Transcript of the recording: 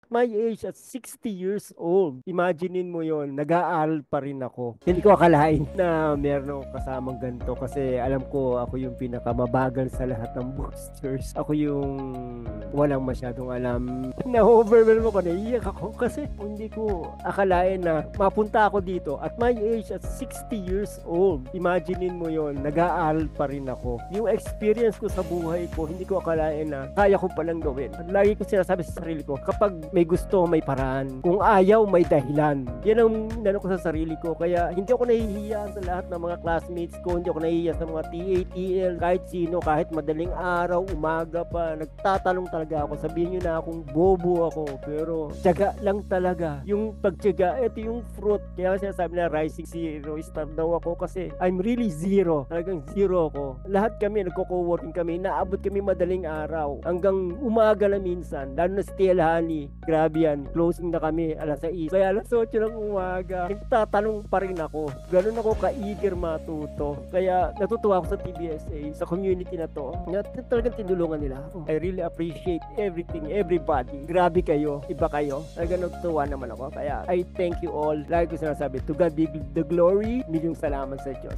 my age, at 60 years old, imaginein mo yon, nag-aaral pa rin ako. Hindi ko akalain na meron akong kasamang ganito kasi alam ko ako yung pinakamabagal sa lahat ng boosters. Ako yung walang masyadong alam. Na-overwhelm ako, naiiyak ako kasi hindi ko akalain na mapunta ako dito at my age at 60 years old. Imaginein mo yon, nag-aaral pa rin ako. Yung experience ko sa buhay ko, hindi ko akalain na kaya ko palang gawin. At lagi ko sinasabi sa sarili ko, kapag may gusto, may paraan. Kung ayaw, may dahilan. Yan ang nano ko sa sarili ko. Kaya hindi ako nahihiya sa lahat ng mga classmates ko. Hindi ako nahihiya sa mga TATL, kahit sino, kahit madaling araw, umaga pa. Nagtatanong talaga ako. Sabihin nyo na akong bobo ako. Pero tiyaga lang talaga. Yung pagtiyaga, ito yung fruit. Kaya sinasabi na rising zero, star daw ako kasi I'm really zero. Talagang zero ako. Lahat kami, nagko-co-working kami. Naabot kami madaling araw. Hanggang umaga na minsan. Lalo na sa Tielhani. Grabe yan. Closing na kami alas 6. Kaya alas 8 ng umaga. Nagtatanong pa rin ako. Ganun ako ka-eager matuto. Kaya natutuwa ako sa TBSA, sa community na to. Talagang tinulungan nila ako. I really appreciate everything, everybody. Grabe kayo. Iba kayo. Talagang natutuwa naman ako. Kaya I thank you all. Lagi ko sinasabi, to God be the glory. Milyong salamat sa Diyos.